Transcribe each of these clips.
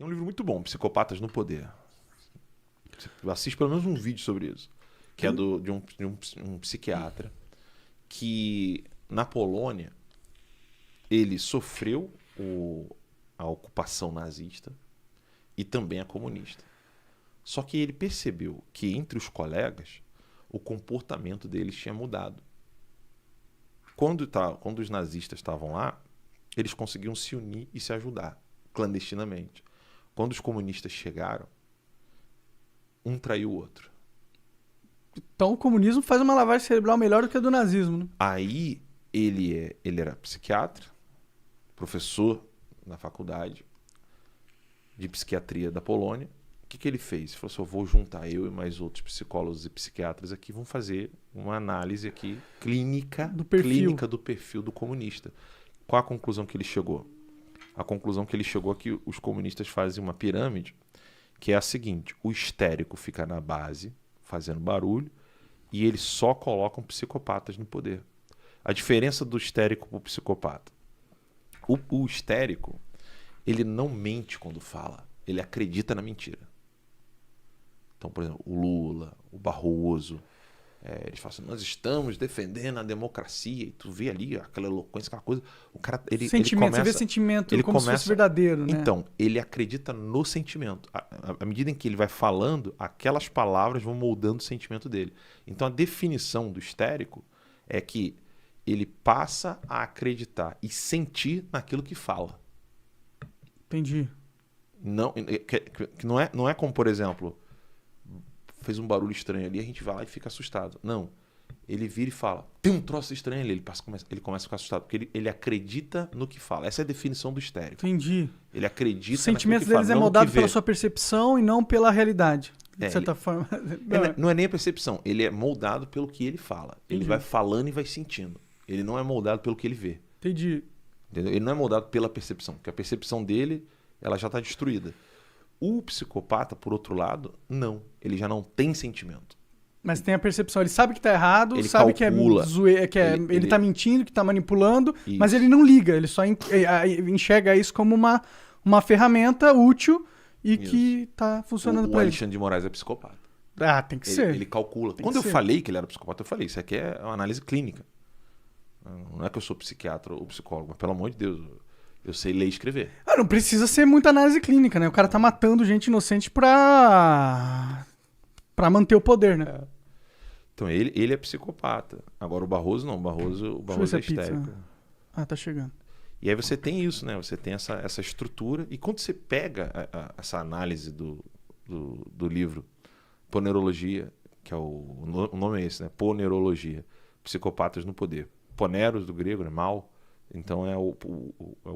Tem um livro muito bom, Psicopatas no Poder. Assiste pelo menos um vídeo sobre isso. Que é de um psiquiatra que, na Polônia, ele sofreu a ocupação nazista e também a comunista. Só que ele percebeu que entre os colegas o comportamento deles tinha mudado. Quando os nazistas estavam lá, eles conseguiam se unir e se ajudar clandestinamente. Quando os comunistas chegaram, um traiu o outro. Então o comunismo faz uma lavagem cerebral melhor do que a do nazismo, né? Aí ele era psiquiatra, professor na faculdade de psiquiatria da Polônia. O que ele fez? Ele falou assim: eu vou juntar eu e mais outros psicólogos e psiquiatras aqui, vamos fazer uma análise aqui clínica do perfil do comunista. Qual a conclusão que ele chegou? A conclusão que ele chegou é que os comunistas fazem uma pirâmide que é a seguinte: o histérico fica na base, fazendo barulho, e eles só colocam psicopatas no poder. A diferença do histérico para o psicopata: o histérico, ele não mente quando fala, ele acredita na mentira. Então, por exemplo, o Lula, o Barroso, eles falam assim: nós estamos defendendo a democracia, e tu vê ali aquela eloquência, aquela coisa, o cara, ele começa, você vê sentimento como se fosse verdadeiro, né? Então, ele acredita no sentimento. À medida em que ele vai falando, aquelas palavras vão moldando o sentimento dele. Então, a definição do histérico é que ele passa a acreditar e sentir naquilo que fala. Entendi. Não é como, por exemplo, fez um barulho estranho ali, a gente vai lá e fica assustado. Não. Ele vira e fala: tem um troço estranho ali. Ele começa a ficar assustado, porque ele acredita no que fala. Essa é a definição do histérico. Entendi. Ele acredita. Os sentimentos deles é moldado pela sua percepção e não pela realidade. De certa forma. Não é nem a percepção. Ele é moldado pelo que ele fala. Entendi. Ele vai falando e vai sentindo. Ele não é moldado pelo que ele vê. Entendi. Entendeu? Ele não é moldado pela percepção, porque a percepção dele, ela já está destruída. O psicopata, por outro lado, não. Ele já não tem sentimento. Mas tem a percepção. Ele sabe que está errado, ele sabe calcula, ele está mentindo, que está manipulando, isso. Mas ele não liga. Ele só enxerga isso como uma ferramenta útil e isso. Que está funcionando para ele. O Alexandre de Moraes é psicopata. Ah, tem que ser. Ele calcula. Quando eu falei que ele era psicopata, eu falei: isso aqui é uma análise clínica. Não é que eu sou psiquiatra ou psicólogo, mas pelo amor de Deus, eu sei ler e escrever. Não precisa ser muita análise clínica, né? O cara tá matando gente inocente pra manter o poder, né? Então ele é psicopata. Agora o Barroso não. O Barroso é histérico. Ah, tá chegando. E aí você tem isso, né? Você tem essa estrutura. E quando você pega essa análise do livro Ponerologia, que é o nome é esse, né? Ponerologia. Psicopatas no Poder. Poneros, do grego, né? Mal. Então é o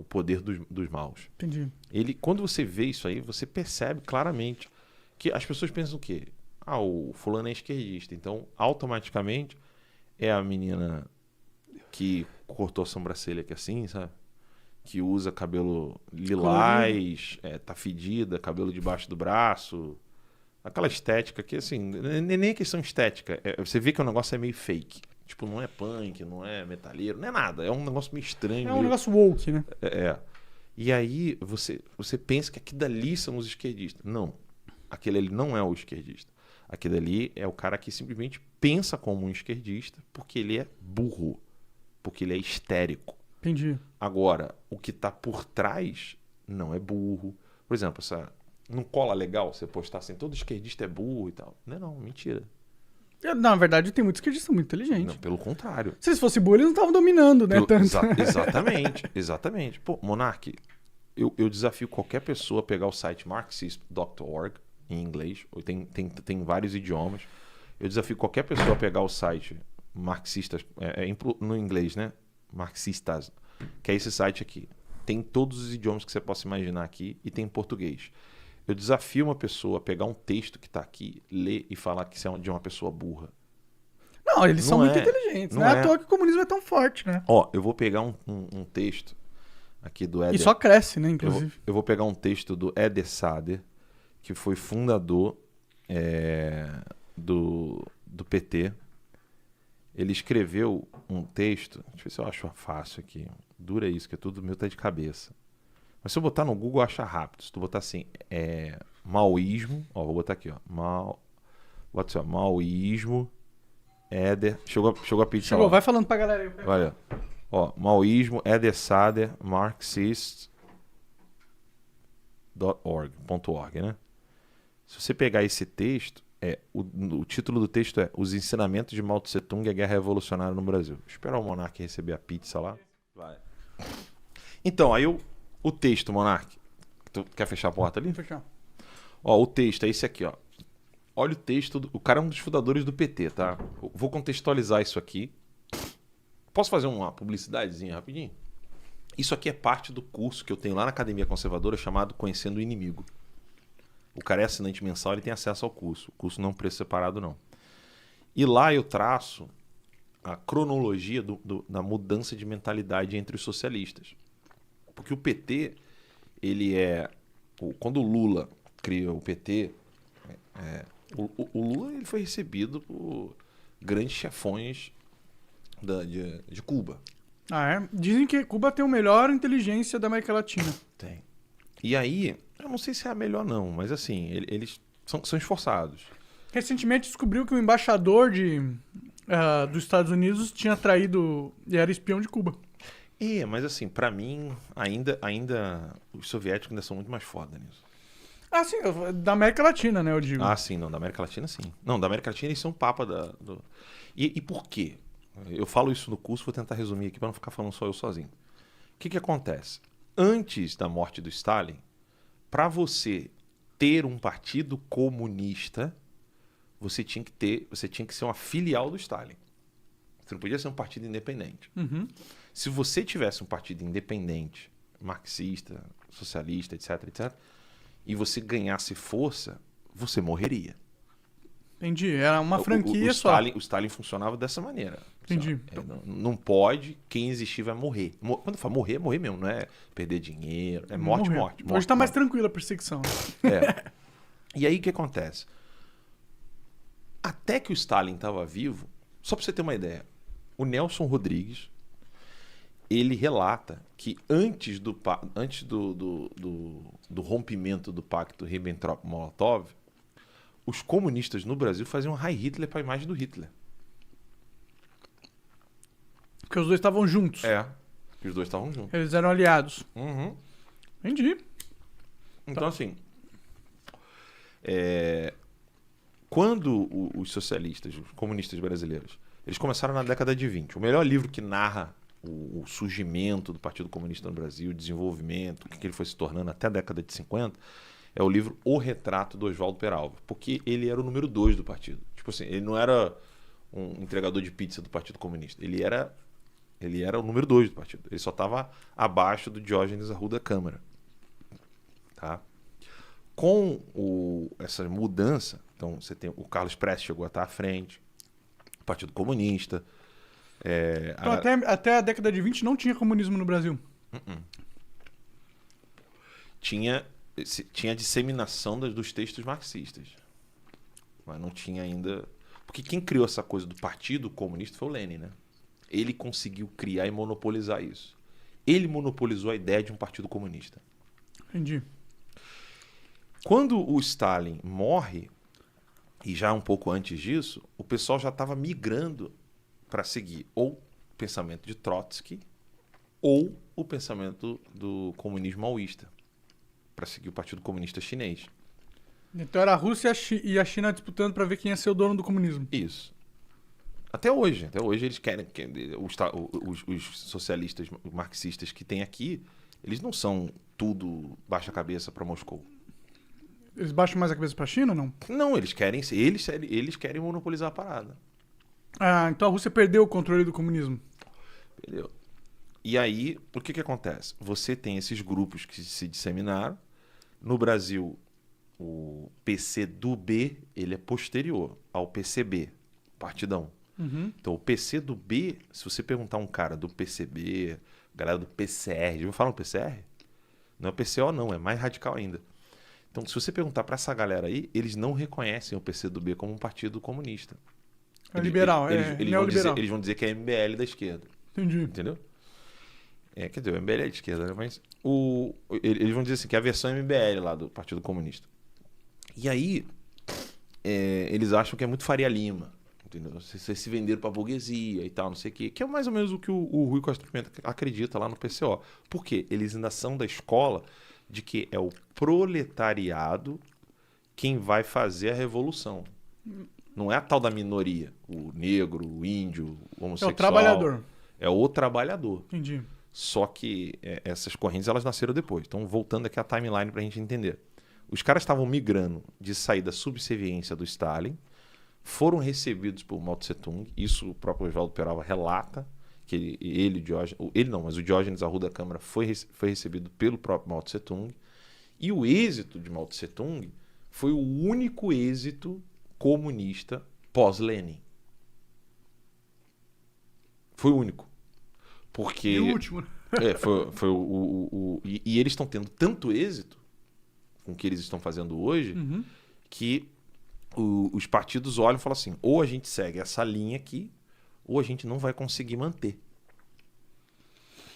poder dos maus. Entendi. Quando você vê isso aí, você percebe claramente que as pessoas pensam o quê? O fulano é esquerdista. Então, automaticamente, é a menina que cortou a sobrancelha aqui assim, sabe? Que usa cabelo lilás, tá fedida, cabelo debaixo do braço. Aquela estética que, assim, nem é questão estética. Você vê que o negócio é meio fake. Tipo, não é punk, não é metalheiro, não é nada. É um negócio meio estranho. É um negócio woke, né? E aí, você pensa que aquilo dali são os esquerdistas. Não. Aquele ali não é o esquerdista. Aquele ali é o cara que simplesmente pensa como um esquerdista porque ele é burro. Porque ele é histérico. Entendi. Agora, o que está por trás não é burro. Por exemplo, não cola legal você postar assim: todo esquerdista é burro e tal. Não, mentira. Na verdade, tem muitos esquerdistas muito inteligentes. Não, pelo contrário. Se eles fossem burros, eles não estavam dominando, né? Exatamente. Pô, Monark, eu desafio qualquer pessoa a pegar o site marxist.org, em inglês, tem vários idiomas. Eu desafio qualquer pessoa a pegar o site marxistas, no inglês, né? Marxistas, que é esse site aqui. Tem todos os idiomas que você possa imaginar aqui e tem em português. Eu desafio uma pessoa a pegar um texto que está aqui, ler e falar que isso é de uma pessoa burra. Não, eles são muito inteligentes. Não é à toa que o comunismo é tão forte, né? Eu vou pegar um texto aqui do Eder. E só cresce, né, inclusive. Eu vou pegar um texto do Eder Sader, que foi fundador do PT. Ele escreveu um texto, deixa eu ver se eu acho fácil aqui. Dura isso, que é tudo meu, tá de cabeça. Mas se eu botar no Google, acha rápido. Se tu botar assim, maoísmo, ó, vou botar aqui, ó, bota assim, ó, maoísmo, Éder, chegou a pizza. Chegou, lá. vai falando pra galera aí. Olha, ó, maoísmo, Éder Sader, marxist.org, né? Se você pegar esse texto, o título do texto é Os Ensinamentos de Mao Tse Tung e a Guerra Revolucionária no Brasil. Espera o Monark receber a pizza lá. Vai. Então, aí o texto, Monark. Tu quer fechar a porta ali? Vou fechar. Ó, o texto é esse aqui, ó. Olha o texto. O cara é um dos fundadores do PT, tá? Eu vou contextualizar isso aqui. Posso fazer uma publicidadezinha rapidinho? Isso aqui é parte do curso que eu tenho lá na Academia Conservadora chamado Conhecendo o Inimigo. O cara é assinante mensal, ele tem acesso ao curso. O curso não é um preço separado, não. E lá eu traço a cronologia da mudança de mentalidade entre os socialistas. Porque o PT, ele é... Quando o Lula cria o PT, o Lula ele foi recebido por grandes chefões de Cuba. Ah, é? Dizem que Cuba tem a melhor inteligência da América Latina. Tem. E aí, eu não sei se é a melhor não, mas assim, eles são esforçados. Recentemente descobriu que o embaixador dos Estados Unidos tinha traído e era espião de Cuba. Mas assim, pra mim, ainda os soviéticos ainda são muito mais foda nisso. Ah, sim, da América Latina, né, eu digo. Ah, sim, não, da América Latina sim. Não, da América Latina eles são papa do... E por quê? Eu falo isso no curso, vou tentar resumir aqui pra não ficar falando só eu sozinho. O que acontece? Antes da morte do Stalin, para você ter um partido comunista, você tinha que ser uma filial do Stalin. Você não podia ser um partido independente. Uhum. Se você tivesse um partido independente, marxista, socialista, etc., e você força, você morreria. Entendi, era uma franquia só. O Stalin funcionava dessa maneira. Entendi. Não pode, quem existir vai morrer. Quando eu falo morrer, é morrer mesmo, não é perder dinheiro, é morte. Hoje tá mais tranquila a perseguição. E aí o que acontece? Até que o Stalin estava vivo, só para você ter uma ideia, o Nelson Rodrigues, ele relata que antes do rompimento do pacto Ribbentrop-Molotov, os comunistas no Brasil faziam Heil Hitler para a imagem do Hitler. Porque os dois estavam juntos. Que os dois estavam juntos. Eles eram aliados. Uhum. Entendi. Então, assim, quando os socialistas, os comunistas brasileiros, eles começaram na década de 20. O melhor livro que narra o surgimento do Partido Comunista no Brasil, o desenvolvimento, o que ele foi se tornando até a década de 50, é o livro O Retrato do Oswaldo Peralva. Porque ele era o número 2 do partido. Tipo assim, ele não era um entregador de pizza do Partido Comunista. Ele era o número 2 do partido. Ele só estava abaixo do Diógenes Arruda Câmara. Tá? Com essa mudança, então você tem o Carlos Prestes chegou a estar à frente, o Partido Comunista. Então até a década de 20 não tinha comunismo no Brasil. Tinha a disseminação dos textos marxistas. Mas não tinha ainda... Porque quem criou essa coisa do Partido Comunista foi o Lenin, né? Ele conseguiu criar e monopolizar isso. Ele monopolizou a ideia de um partido comunista. Entendi. Quando o Stalin morre, e já um pouco antes disso, o pessoal já estava migrando para seguir ou o pensamento de Trotsky ou o pensamento do comunismo maoísta, para seguir o Partido Comunista Chinês. Então era a Rússia e a China disputando para ver quem ia ser o dono do comunismo. Isso. Até hoje eles querem os socialistas marxistas que tem aqui, eles não são tudo baixa cabeça para Moscou. Eles baixam mais a cabeça para a China ou não? Não, eles querem monopolizar a parada. Ah, então a Rússia perdeu o controle do comunismo. Entendeu? E aí, o que acontece? Você tem esses grupos que se disseminaram. No Brasil, o PCdoB, ele é posterior ao PCB, Partidão. Uhum. Então, o PCdoB, se você perguntar um cara do PCB, galera do PCR, já ouviu falar no PCR? Não é PCO não, é mais radical ainda. Então, se você perguntar para essa galera aí, eles não reconhecem o PCdoB como um partido comunista. É liberal, eles neoliberal. Eles vão dizer que é MBL da esquerda. Entendi. Entendeu? Quer dizer, o MBL é de esquerda, né? Mas eles vão dizer assim, que é a versão MBL lá do Partido Comunista. E aí, eles acham que é muito Faria Lima. Entendeu? Vocês se venderam para a burguesia e tal, não sei o quê. Que é mais ou menos o que o Rui Costa Pimenta acredita lá no PCO. Por quê? Eles ainda são da escola de que é o proletariado quem vai fazer a revolução. Não é a tal da minoria. O negro, o índio, o homossexual. É o trabalhador. É o trabalhador. Entendi. Só que essas correntes elas nasceram depois. Então, voltando aqui à timeline para a gente entender. Os caras estavam migrando de sair da subserviência do Stalin, foram recebidos por Mao Tse Tung. Isso o próprio Oswaldo Peralva relata, que o Diógenes Arruda Câmara foi recebido pelo próprio Mao Tse Tung. E o êxito de Mao Tse Tung foi o único êxito comunista pós-Lenin. Foi o único. Porque, e o último. E eles estão tendo tanto êxito com o que eles estão fazendo hoje, que os partidos olham e falam assim, ou a gente segue essa linha aqui, ou a gente não vai conseguir manter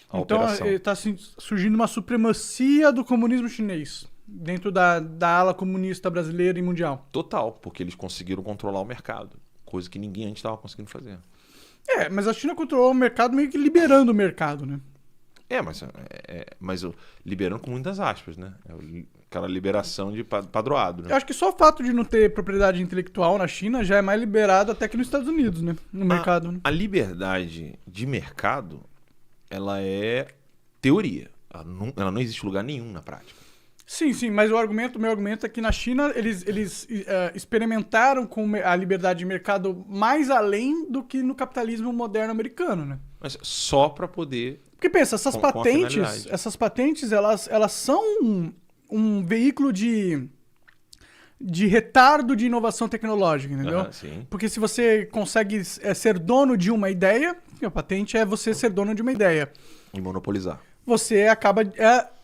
a operação. Então está surgindo uma supremacia do comunismo chinês dentro da ala comunista brasileira e mundial. Total, porque eles conseguiram controlar o mercado, coisa que ninguém antes estava conseguindo fazer. Mas a China controlou o mercado meio que liberando o mercado, né? Mas liberando com muitas aspas, né? Aquela liberação de padroado, né? Eu acho que só o fato de não ter propriedade intelectual na China já é mais liberado até que nos Estados Unidos, né? No mercado. Né? A liberdade de mercado, ela é teoria. Ela não existe em lugar nenhum na prática. Sim, mas o meu argumento é que na China eles experimentaram com a liberdade de mercado mais além do que no capitalismo moderno americano, né? Mas só para poder... Porque pensa, essas patentes, elas são um veículo de retardo de inovação tecnológica, entendeu? Sim. Porque se você consegue ser dono de uma ideia, a patente é você ser dono de uma ideia. E monopolizar. Você acaba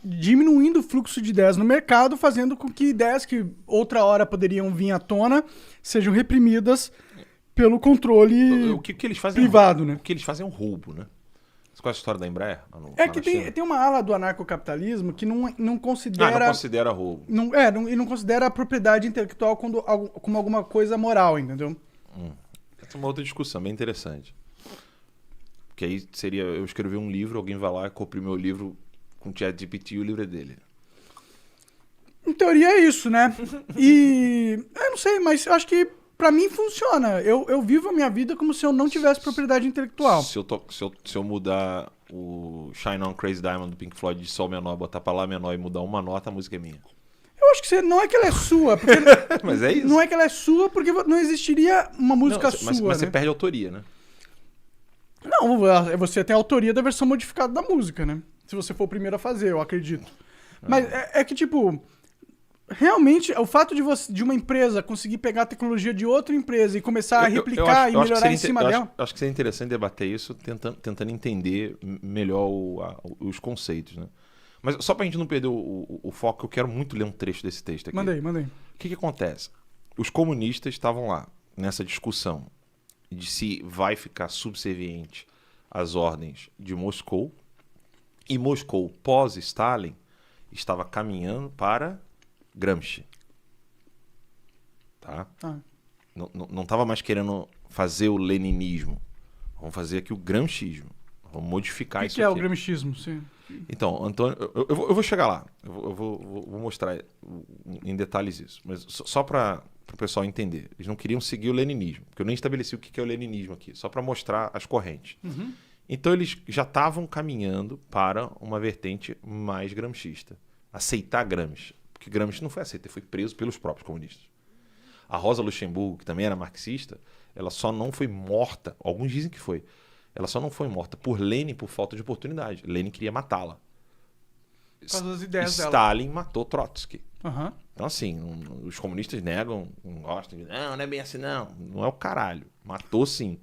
diminuindo o fluxo de ideias no mercado, fazendo com que ideias que outra hora poderiam vir à tona sejam reprimidas pelo controle o que eles fazem privado, né? O que eles fazem é um roubo, né? Você conhece a história da Embraer? Tem uma ala do anarcocapitalismo que não considera... não considera roubo. E não considera a propriedade intelectual como alguma coisa moral, entendeu? Essa é uma outra discussão bem interessante. Porque aí seria, eu escrevi um livro, alguém vai lá e copia o meu livro com o ChatGPT e o livro é dele. Em teoria é isso, né? E eu não sei, mas eu acho que pra mim funciona. Eu vivo a minha vida como se eu não tivesse propriedade intelectual. Se eu mudar o Shine On Crazy Diamond do Pink Floyd de Sol menor, botar pra Lá menor e mudar uma nota, a música é minha. Eu acho que não é que ela é sua. Porque mas é isso. Não é que ela é sua porque não existiria uma música sua. Mas né? você perde a autoria, né? Não, você tem a autoria da versão modificada da música, né? Se você for o primeiro a fazer, eu acredito. Mas é que, tipo... Realmente, o fato de uma empresa conseguir pegar a tecnologia de outra empresa e começar a replicar e melhorar em cima dela... Acho que seria interessante debater isso tentando entender melhor os conceitos, né? Mas só pra gente não perder o foco, eu quero muito ler um trecho desse texto aqui. Manda aí. O que acontece? Os comunistas estavam lá, nessa discussão de se vai ficar subserviente às ordens de Moscou, e Moscou, pós-Stalin, estava caminhando para Gramsci. Tá? Não estava mais querendo fazer o leninismo. Vamos fazer aqui o gramscismo. Vamos modificar isso aqui. O que é o gramscismo? Sim. Então, Antônio, eu vou chegar lá. Eu vou mostrar em detalhes isso. Mas só para o pessoal entender. Eles não queriam seguir o leninismo. Porque eu nem estabeleci o que é o leninismo aqui. Só para mostrar as correntes. Uhum. Então, eles já estavam caminhando para uma vertente mais gramscista. Aceitar Gramsci. Porque Gramsci não foi aceito, ele foi preso pelos próprios comunistas. A Rosa Luxemburgo, que também era marxista, ela só não foi morta, alguns dizem que foi, ela só não foi morta por Lenin por falta de oportunidade. Lenin queria matá-la. Por causa das ideias dela. Stalin matou Trotsky. Uhum. Então, assim, os comunistas negam, não gostam, não é bem assim, não é o caralho. Matou sim.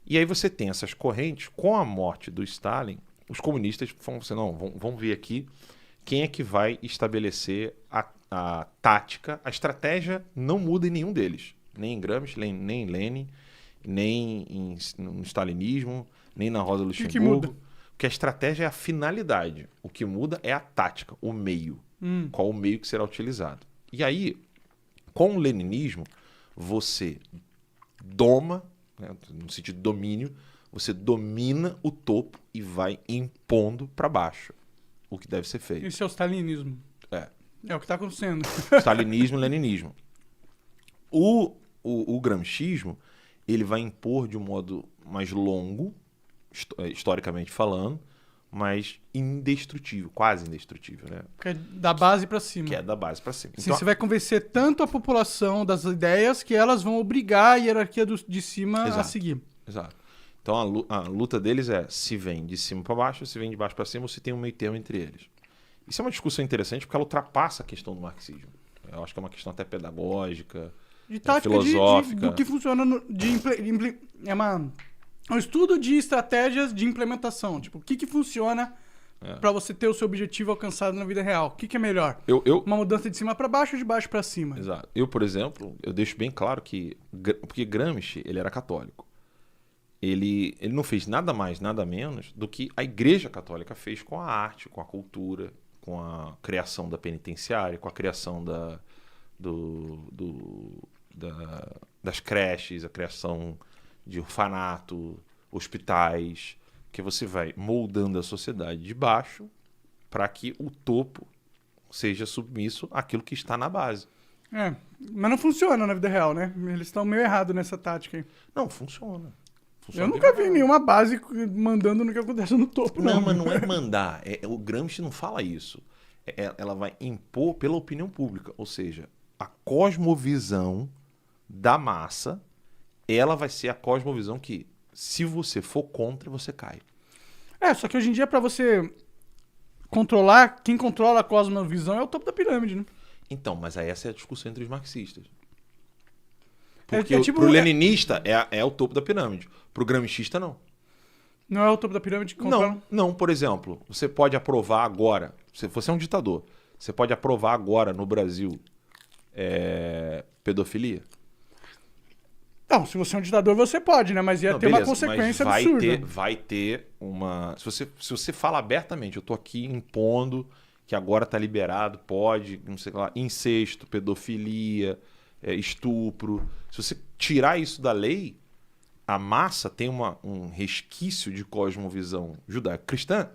E aí você tem essas correntes, com a morte do Stalin, os comunistas falam assim, não, vamos ver aqui quem é que vai estabelecer a tática. A estratégia não muda em nenhum deles. Nem em Gramsci, nem em Lenin, nem no stalinismo, nem na Rosa Luxemburgo. Que muda? Porque a estratégia é a finalidade. O que muda é a tática, o meio. Qual o meio que será utilizado. E aí, com o leninismo, você doma, né, no sentido de domínio, você domina o topo e vai impondo para baixo o que deve ser feito. Isso é o stalinismo. É o que está acontecendo. Stalinismo e leninismo. O gramscismo, ele vai impor de um modo mais longo, historicamente falando, mas indestrutível, quase indestrutível, né? Que é da base para cima. Que é da base para cima. Sim, você vai convencer tanto a população das ideias que elas vão obrigar a hierarquia de cima a seguir. Exato. Então a luta deles é se vem de cima para baixo, se vem de baixo para cima, ou se tem um meio termo entre eles. Isso é uma discussão interessante porque ela ultrapassa a questão do marxismo. Eu acho que é uma questão até pedagógica, de tática, filosófica. do que funciona é um estudo de estratégias de implementação. Tipo, o que funciona para você ter o seu objetivo alcançado na vida real? O que é melhor? Uma mudança de cima para baixo ou de baixo para cima? Exato. Eu, por exemplo, eu deixo bem claro que... Porque Gramsci, ele era católico. Ele não fez nada mais, nada menos do que a Igreja Católica fez com a arte, com a cultura, com a criação da penitenciária, com a criação das creches, a criação de orfanato, hospitais, que você vai moldando a sociedade de baixo para que o topo seja submisso àquilo que está na base. Mas não funciona na vida real, né? Eles estão meio errados nessa tática aí. Não, funciona. Eu nunca vi nenhuma base mandando no que acontece no topo, não. Não, mas não é mandar. O Gramsci não fala isso. Ela vai impor pela opinião pública. Ou seja, a cosmovisão da massa, ela vai ser a cosmovisão que, se você for contra, você cai. Só que hoje em dia, para você controlar, quem controla a cosmovisão é o topo da pirâmide, né? Então, mas aí essa é a discussão entre os marxistas. Porque tipo, pro leninista é o topo da pirâmide. Pro gramscista, não. Não é o topo da pirâmide que controla? Não. Por exemplo, você pode aprovar agora, se você é um ditador, você pode aprovar agora no Brasil pedofilia? Não, se você é um ditador, você pode, né? Mas ia ter uma consequência absurda. Vai ter uma... Se você fala abertamente, eu tô aqui impondo que agora tá liberado, pode, não sei lá, incesto, pedofilia, estupro. Se você tirar isso da lei, a massa tem um resquício de cosmovisão judaico-cristã,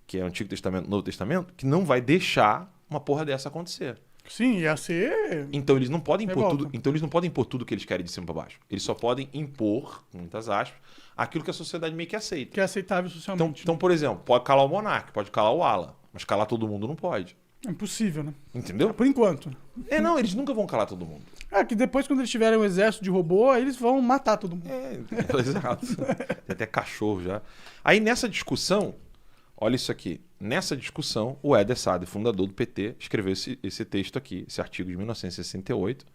que é o Antigo Testamento, Novo Testamento, que não vai deixar uma porra dessa acontecer. Sim, ia ser... Então eles não podem impor tudo. Então eles não podem impor tudo que eles querem de cima para baixo. Eles só podem impor, com muitas aspas, aquilo que a sociedade meio que aceita. Que é aceitável socialmente. Então, por exemplo, pode calar o monarca, pode calar o ala, mas calar todo mundo não pode. É impossível, né? Entendeu? Por enquanto. Não, eles nunca vão calar todo mundo. Que depois, quando eles tiverem um exército de robô, aí eles vão matar todo mundo. Exato. Tem até cachorro já. Aí nessa discussão, olha isso aqui. Nessa discussão, o Éder Saad, fundador do PT, escreveu esse texto aqui, esse artigo de 1968,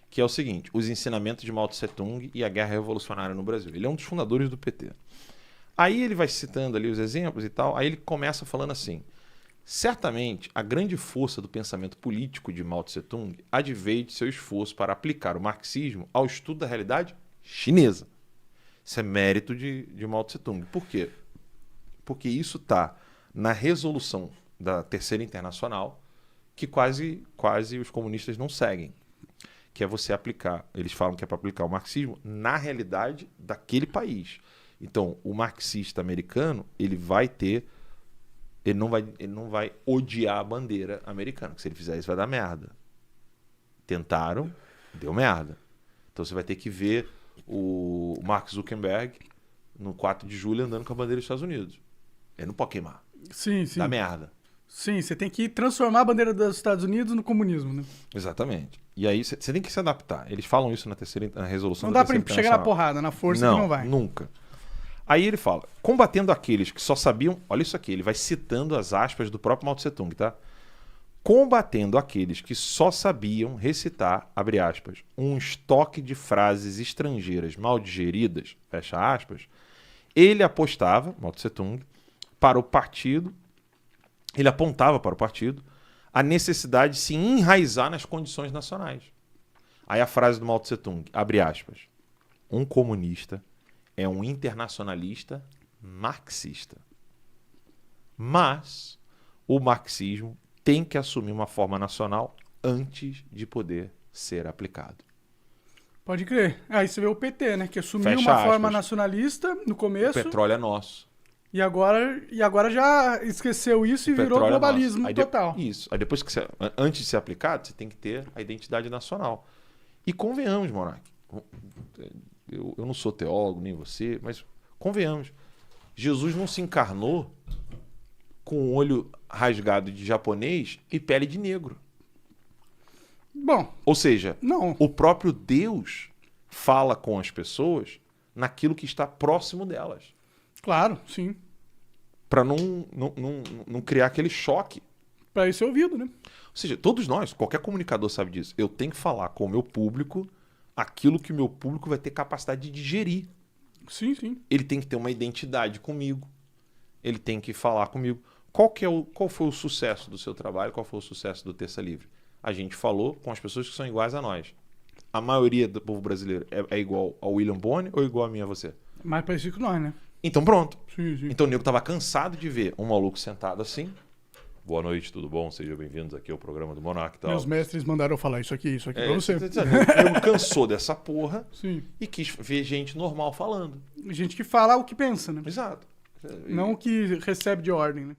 que é o seguinte: Os ensinamentos de Mao Tse-tung e a guerra revolucionária no Brasil. Ele é um dos fundadores do PT. Aí ele vai citando ali os exemplos e tal, aí ele começa falando assim: certamente, a grande força do pensamento político de Mao Tse-tung adveio de seu esforço para aplicar o marxismo ao estudo da realidade chinesa. Isso é mérito de Mao Tse-tung. Por quê? Porque isso está na resolução da Terceira Internacional, que quase os comunistas não seguem. Que é você aplicar, eles falam que é para aplicar o marxismo na realidade daquele país. Então, o marxista americano, ele não vai odiar a bandeira americana. Se ele fizer isso, vai dar merda. Tentaram, deu merda. Então você vai ter que ver o Mark Zuckerberg no 4 de julho andando com a bandeira dos Estados Unidos. Ele não pode queimar. Sim. Dá merda. Sim, você tem que transformar a bandeira dos Estados Unidos no comunismo, né? Exatamente. E aí você tem que se adaptar. Eles falam isso na resolução não da dá pra chegar na porrada, na força que não vai. Nunca. Aí ele fala, combatendo aqueles que só sabiam... Olha isso aqui, ele vai citando as aspas do próprio Mao Tse Tung, tá? Combatendo aqueles que só sabiam recitar, abre aspas, um estoque de frases estrangeiras mal digeridas, fecha aspas, ele apostava, Mao Tse Tung, para o partido, ele apontava para o partido a necessidade de se enraizar nas condições nacionais. Aí a frase do Mao Tse Tung, abre aspas, um comunista é um internacionalista marxista. Mas o marxismo tem que assumir uma forma nacional antes de poder ser aplicado. Pode crer. Aí você vê o PT, né? Que assumiu Fecha uma forma aspas. nacionalista no O começo petróleo é nosso. e agora já esqueceu isso e O virou petróleo é globalismo nosso. Aí total. Isso. Aí depois que antes de ser aplicado, você tem que ter a identidade nacional. E convenhamos, Monark. Eu não sou teólogo, nem você, mas convenhamos. Jesus não se encarnou com o olho rasgado de japonês e pele de negro. Bom, Ou seja, não. o próprio Deus fala com as pessoas naquilo que está próximo delas. Claro, sim. Para não criar aquele choque. Pra isso ser ouvido, né? Ou seja, todos nós, qualquer comunicador sabe disso. Eu tenho que falar com o meu público aquilo que o meu público vai ter capacidade de digerir. Sim, sim. Ele tem que ter uma identidade comigo. Ele tem que falar comigo. Qual foi o sucesso do seu trabalho? Qual foi o sucesso do Terça Livre? A gente falou com as pessoas que são iguais a nós. A maioria do povo brasileiro é igual ao William Bonner ou igual a mim e a você? Mais parecido que nós, né? Então pronto. Sim, sim. Então o nego tava cansado de ver um maluco sentado assim. Boa noite, tudo bom? Sejam bem-vindos aqui ao programa do Monark e tal. Meus mestres mandaram eu falar isso aqui pra você. O nego cansou dessa porra Sim. e quis ver gente normal falando. Gente que fala o que pensa, né? Exato. Não o que recebe de ordem, né?